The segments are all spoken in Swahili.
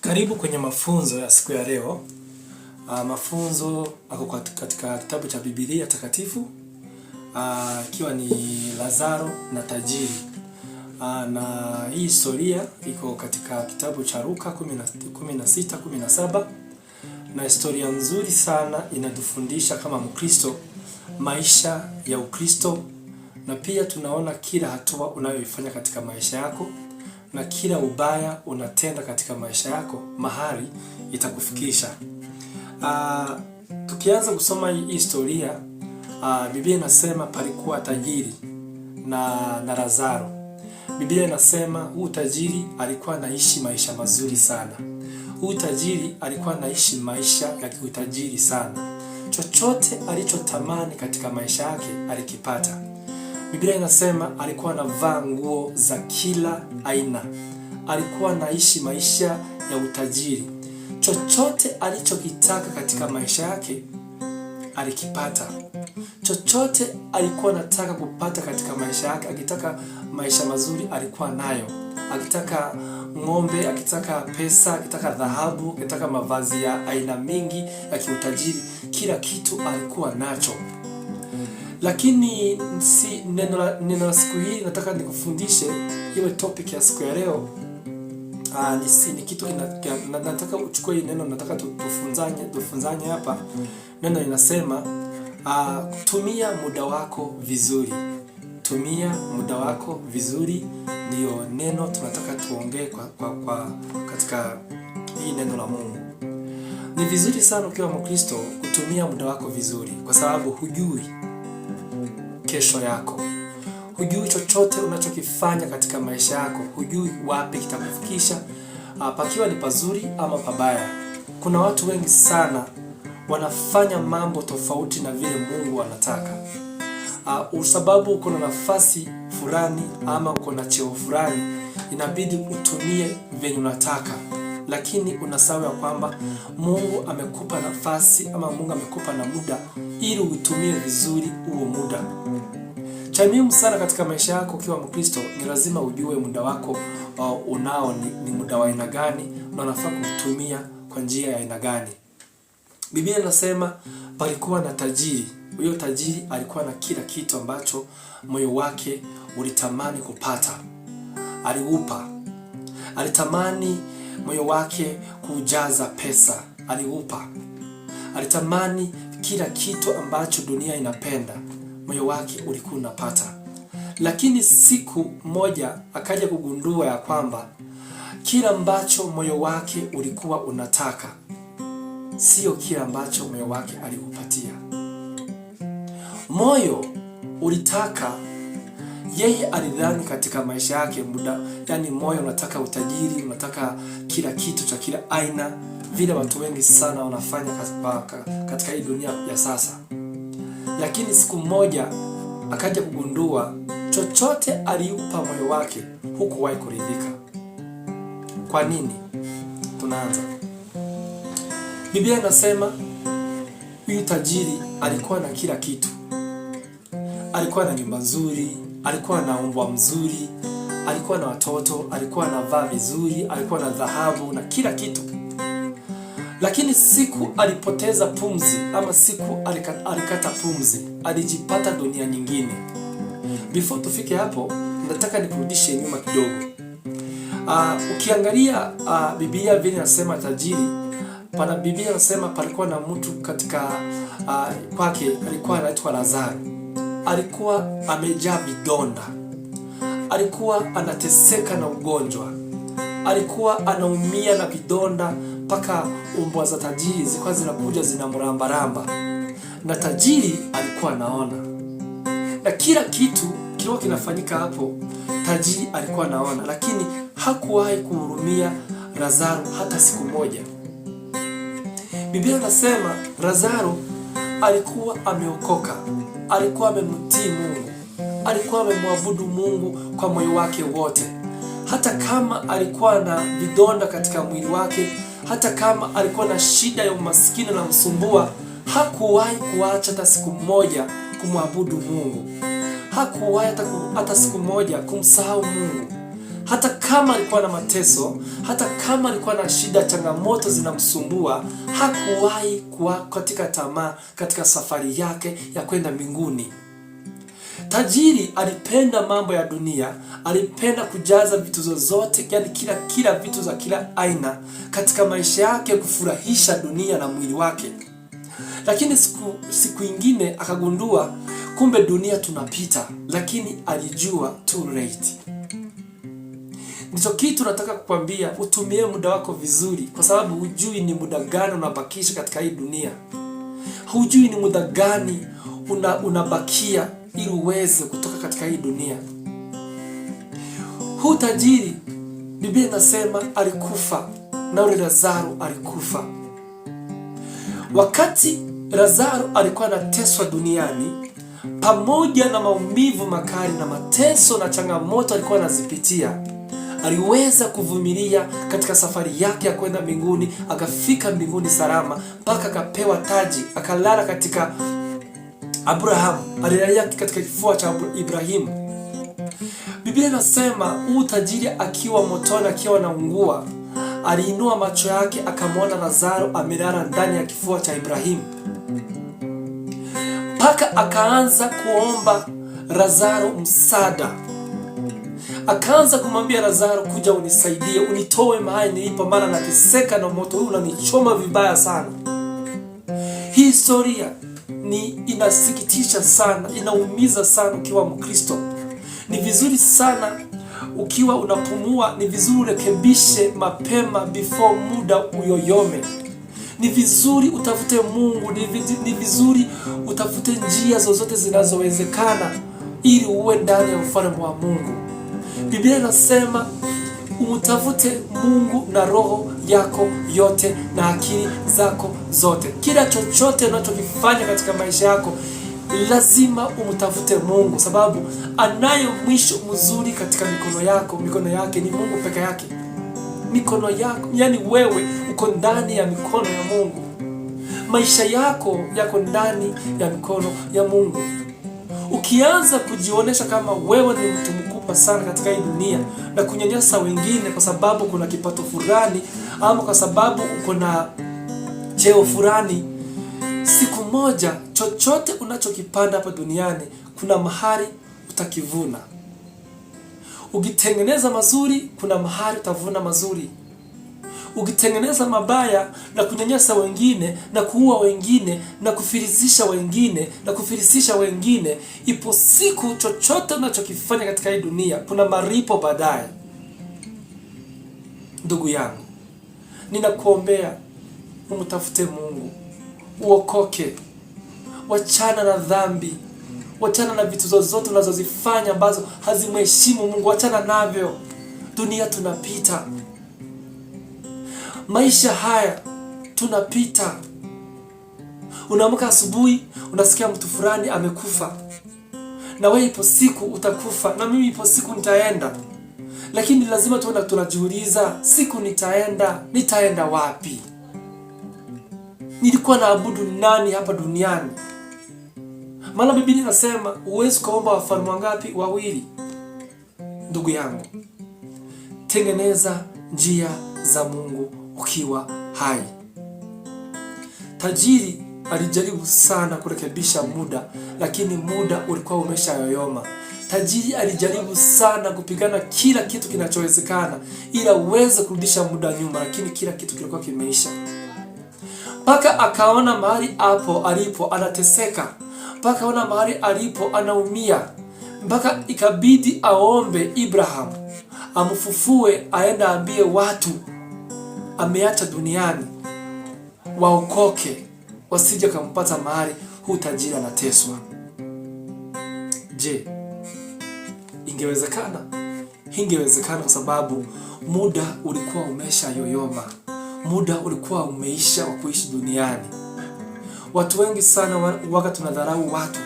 Karibu kwenye mafunzo ya siku ya leo. Mafunzo ako katika kitabu cha Biblia takatifu, ikiwa ni Lazaro na tajiri. Na hii historia iko katika kitabu cha Luka 16:17, na historia nzuri sana, inatufundisha kama Mkristo maisha ya Ukristo, na pia tunaona kila hatua unayoifanya katika maisha yako na kila ubaya unatenda katika maisha yako mahali itakufikisha. Tukianza kusoma hii historia, Biblia inasema palikuwa tajiri na Lazaro. Biblia inasema huyu tajiri alikuwa anaishi maisha mazuri sana. Huyu tajiri alikuwa anaishi maisha ya kiutajiri sana. Chochote alichotamani katika maisha yake alikipata. Biblia inasema alikuwa anavaa nguo za kila aina. Alikuwa anaishi maisha ya utajiri. Chochote alichokitaka katika maisha yake alikipata. Chochote alikuwa anataka kupata katika maisha yake, akitaka maisha mazuri alikuwa nayo. Akitaka ng'ombe, akitaka pesa, akitaka dhahabu, akitaka mavazi ya aina mingi ya kiutajiri, kila kitu alikuwa nacho. Lakini neno la siku hii nataka nikufundishe, iwe topic ya siku ya leo. Ni kitu nataka uchukue hii neno, nataka tufunzanye hapa. Neno linasema tumia muda wako vizuri. Tumia muda wako vizuri, ndio neno tunataka tuongee kwa katika hii neno la Mungu. Ni vizuri sana ukiwa Mkristo kutumia muda wako vizuri, kwa sababu hujui kesho yako. Hujui chochote unachokifanya katika maisha yako, hujui wapi kitakufikisha, pakiwa ni pazuri ama pabaya. Kuna watu wengi sana wanafanya mambo tofauti na vile Mungu anataka. Usababu uko na nafasi fulani ama uko na cheo fulani, inabidi utumie venye unataka, lakini unasahau ya kwamba Mungu amekupa nafasi ama Mungu amekupa na muda ili utumie vizuri huo muda. Cha muhimu sana katika maisha yako ukiwa Mkristo, ni lazima ujue muda wako unao ni muda wa aina gani, na unafaa kutumia kwa njia ya aina gani. Biblia inasema palikuwa na tajiri. Huyo tajiri alikuwa na kila kitu ambacho moyo wake ulitamani kupata. Aliupa. Alitamani moyo wake kujaza pesa. Aliupa. Alitamani kila kitu ambacho dunia inapenda, moyo wake ulikuwa unapata. Lakini siku moja akaja kugundua ya kwamba kila ambacho moyo wake ulikuwa unataka sio kila ambacho moyo wake aliupatia. Moyo ulitaka, yeye alidhani katika maisha yake muda, yani moyo unataka utajiri, unataka kila kitu cha kila aina, vile watu wengi sana wanafanya katika hii dunia ya sasa. Lakini siku moja akaja kugundua chochote aliupa moyo wake hukuwahi kuridhika. Kwa nini? Tunaanza. Biblia inasema huyu tajiri alikuwa na kila kitu. Alikuwa na nyumba nzuri, alikuwa na mbwa mzuri, alikuwa na watoto, alikuwa anavaa vizuri, alikuwa na dhahabu na kila kitu. Lakini siku alipoteza pumzi, ama siku alikata pumzi, alijipata dunia nyingine. Before tufike hapo, nataka nikurudishe nyuma kidogo. Ukiangalia Biblia vile inasema tajiri, Biblia inasema palikuwa na mtu katika kwake, alikuwa anaitwa Lazaro. Alikuwa amejaa vidonda. Alikuwa anateseka na ugonjwa. Alikuwa anaumia na vidonda, mpaka umbwa za tajiri zilikuwa zinakuja zinamramba-ramba. Na tajiri alikuwa anaona. Na kila kitu kilikuwa kinafanyika hapo, tajiri alikuwa anaona, lakini hakuwahi kuhurumia Lazaro hata siku moja. Biblia inasema Lazaro alikuwa ameokoka. Alikuwa amemtii Mungu. Alikuwa amemwabudu Mungu kwa moyo wake wote. Hata kama alikuwa na vidonda katika mwili wake, hata kama alikuwa na shida ya umaskini na msumbua, hakuwahi kuacha hata siku moja kumwabudu Mungu. Hakuwahi hata siku moja kumsahau Mungu. hata kama alikuwa na mateso, hata kama alikuwa na shida, changamoto zinamsumbua, hakuwahi kuwa katika tamaa katika safari yake ya kwenda mbinguni. Tajiri alipenda mambo ya dunia, alipenda kujaza vitu zozote, yani kila vitu za kila aina katika maisha yake, kufurahisha dunia na mwili wake. Lakini siku ingine akagundua kumbe dunia tunapita, lakini alijua too late. Ndicho kitu nataka kukwambia, utumie muda wako vizuri, kwa sababu hujui ni muda gani unabakisha katika hii dunia. Hujui ni muda gani unabakia ili uweze kutoka katika hii dunia. Huu tajiri, Biblia inasema alikufa, na ule Lazaro alikufa. Wakati Lazaro alikuwa anateswa duniani, pamoja na maumivu makali na mateso na changamoto alikuwa anazipitia, aliweza kuvumilia katika safari yake ya kwenda mbinguni. Akafika mbinguni salama, mpaka akapewa taji, akalala katika Abraham, alilalia katika kifua cha Ibrahimu. Biblia inasema huu tajiri akiwa motoni, akiwa anaungua, aliinua macho yake akamwona Lazaro amelala ndani ya kifua cha Ibrahimu, mpaka akaanza kuomba Lazaro msaada. Akaanza kumwambia Lazaro, kuja unisaidie, unitoe mahali nilipo, maana nateseka na moto huu unanichoma vibaya sana. Hii historia inasikitisha sana, inaumiza sana. Ukiwa Mkristo ni vizuri sana, ukiwa unapumua ni vizuri urekebishe mapema before muda uyoyome. Ni vizuri utafute Mungu, ni vizuri utafute njia zozote zinazowezekana ili uwe ndani ya ufalme wa Mungu. Biblia inasema umtafute Mungu na roho yako yote na akili zako zote. Kila chochote unachokifanya katika maisha yako lazima umtafute Mungu, sababu anayo mwisho mzuri katika mikono yako. Mikono yake ni Mungu peke yake. Mikono yako, yani wewe uko ndani ya mikono ya Mungu. Maisha yako yako ndani ya mikono ya Mungu. Ukianza kujionyesha kama wewe ni mtu mkubwa sana katika hii dunia na kunyanyasa wengine kwa sababu kuna kipato fulani ama kwa sababu uko na cheo fulani, siku moja chochote unachokipanda hapa duniani kuna mahali utakivuna. Ukitengeneza mazuri, kuna mahali utavuna mazuri. Ukitengeneza mabaya na kunyanyasa wengine na kuua wengine na kufilisisha wengine na kufilisisha wengine, ipo siku chochote unachokifanya katika hii dunia kuna malipo baadaye. Ndugu yangu, ninakuombea umtafute Mungu, uokoke, wachana na dhambi, wachana na vitu zozote unazozifanya ambazo hazimheshimu Mungu, wachana navyo. Dunia tunapita. Maisha haya tunapita. Unaamka asubuhi unasikia mtu fulani amekufa, na wewe ipo siku utakufa, na mimi ipo siku nitaenda. Lakini lazima tunajiuliza, siku nitaenda wapi? Nilikuwa naabudu nani hapa duniani? Maana Biblia inasema huwezi kuomba wafalme wangapi? Wawili. Ndugu yangu, tengeneza njia za Mungu ukiwa hai. Tajiri alijaribu sana kurekebisha muda, lakini muda ulikuwa umeshayoyoma. Tajiri alijaribu sana kupigana kila kitu kinachowezekana ili aweze kurudisha muda nyuma, lakini kila kitu kilikuwa kimeisha. Mpaka akaona mahali hapo alipo anateseka, mpaka akaona mahali alipo anaumia, mpaka ikabidi aombe Abraham amfufue aende aambie watu ameacha duniani waokoke, wasije kumpata mahali huu tajiri anateswa. Je, ingewezekana? Ingewezekana, kwa sababu muda ulikuwa umesha yoyoma. Muda ulikuwa umeisha wa kuishi duniani. Watu wengi sana huwaga tunadharau watu.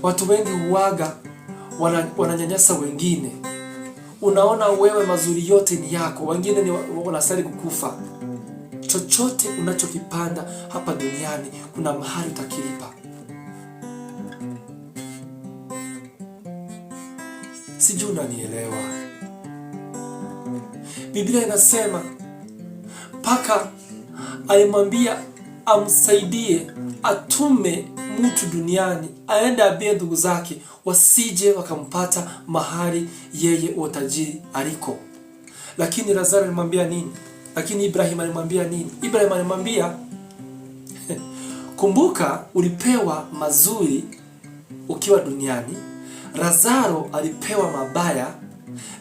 Watu wengi huwaga wananyanyasa wengine. Unaona wewe mazuri yote ni yako, wengine ni wanastahili kukufa. Chochote unachokipanda hapa duniani kuna mahali utakilipa. Sijui unanielewa. Biblia inasema mpaka alimwambia amsaidie, atume mtu duniani aende abie ndugu zake wasije wakampata mahali yeye utajiri aliko. Lakini Lazaro alimwambia nini? Lakini Ibrahim alimwambia nini? Ibrahim alimwambia kumbuka ulipewa mazuri ukiwa duniani, Lazaro alipewa mabaya,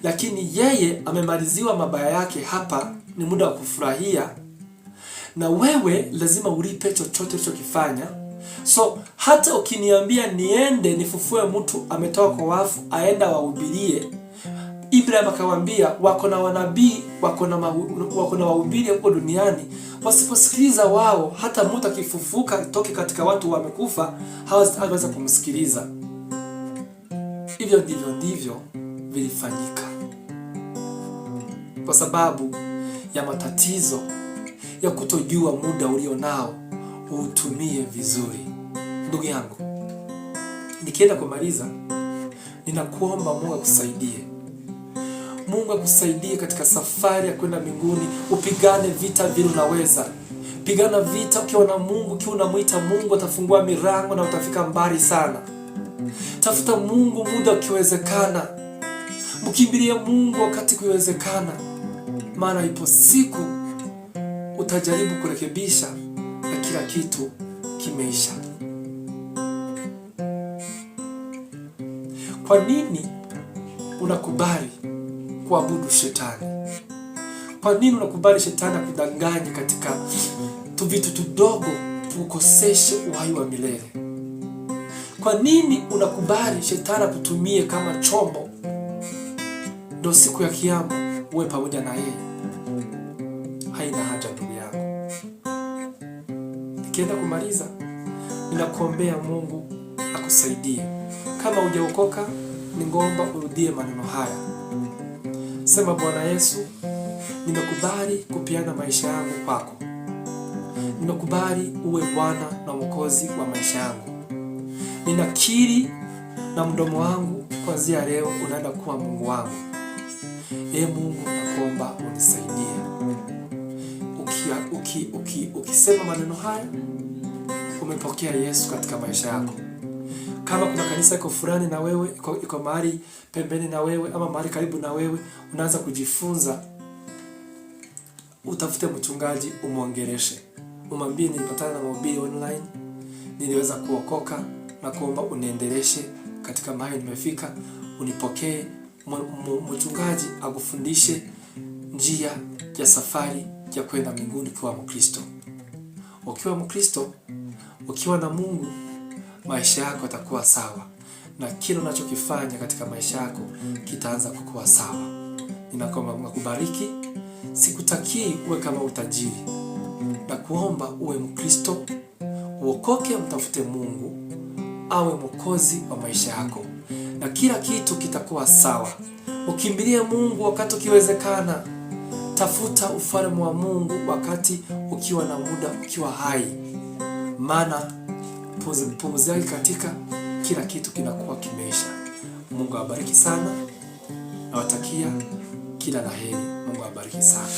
lakini yeye amemaliziwa mabaya yake hapa, ni muda wa kufurahia, na wewe lazima ulipe chochote ulichokifanya. So hata ukiniambia niende nifufue mtu ametoka kwa wafu aenda wahubirie, Ibrahim akamwambia wako na wanabii, wako na wahubiri huko duniani, wasiposikiliza wao, hata mtu akifufuka toke katika watu wamekufa hawaweza kumsikiliza. Hivyo ndivyo vilifanyika, kwa sababu ya matatizo ya kutojua muda ulio nao uutumie vizuri. Ndugu yangu, nikienda kumaliza, ninakuomba Mungu akusaidie. Mungu akusaidie katika safari ya kwenda mbinguni. Upigane vita vile unaweza. Pigana vita ukiwa na Mungu, ukiwa unamuita Mungu atafungua milango na utafika mbali sana. Tafuta Mungu muda ukiwezekana. Mkimbilie Mungu wakati kuwezekana. Maana ipo siku utajaribu kurekebisha na kila kitu kimeisha. Kwa nini unakubali kuabudu shetani? Kwa nini unakubali shetani akudanganye katika vitu tudogo tukoseshe uhai wa milele? Kwa nini unakubali shetani akutumie kama chombo ndio siku ya kiyama uwe pamoja na yeye? Haina haja ndugu yangu. Nikienda kumaliza, ninakuombea Mungu akusaidie. Kama hujaokoka, ningeomba urudie maneno haya. Sema, Bwana Yesu, ninakubali kupiana maisha yangu kwako. Ninakubali uwe Bwana na Mwokozi wa maisha yangu. Ninakiri na mdomo wangu kuanzia leo unaenda kuwa Mungu wangu. Mungu, nakuomba unisaidie. Ukisema maneno haya, umepokea Yesu katika maisha yako. Kama kuna kanisa iko fulani na wewe, iko mahali pembeni na wewe ama mahali karibu na wewe, unaanza kujifunza, utafute mchungaji umuongeleshe. Umwambie nilipatana na mahubiri online, niliweza kuokoka, na kuomba uniendeleshe katika mahali nimefika, unipokee. Mchungaji akufundishe njia ya safari ya kwenda mbinguni kwa Mkristo. Ukiwa Mkristo, ukiwa na Mungu, maisha yako yatakuwa sawa, na kila unachokifanya katika maisha yako kitaanza kukuwa sawa. Ninakubariki. Sikutakii uwe kama utajiri, na kuomba uwe Mkristo, uokoke, mtafute Mungu awe Mwokozi wa maisha yako, na kila kitu kitakuwa sawa. Ukimbilie Mungu wakati ukiwezekana. Tafuta ufalme wa Mungu wakati ukiwa na muda, ukiwa hai, maana pumzi yake katika kila kitu kinakuwa kimeisha. Mungu awabariki sana. Nawatakia kila laheri. Mungu awabariki sana.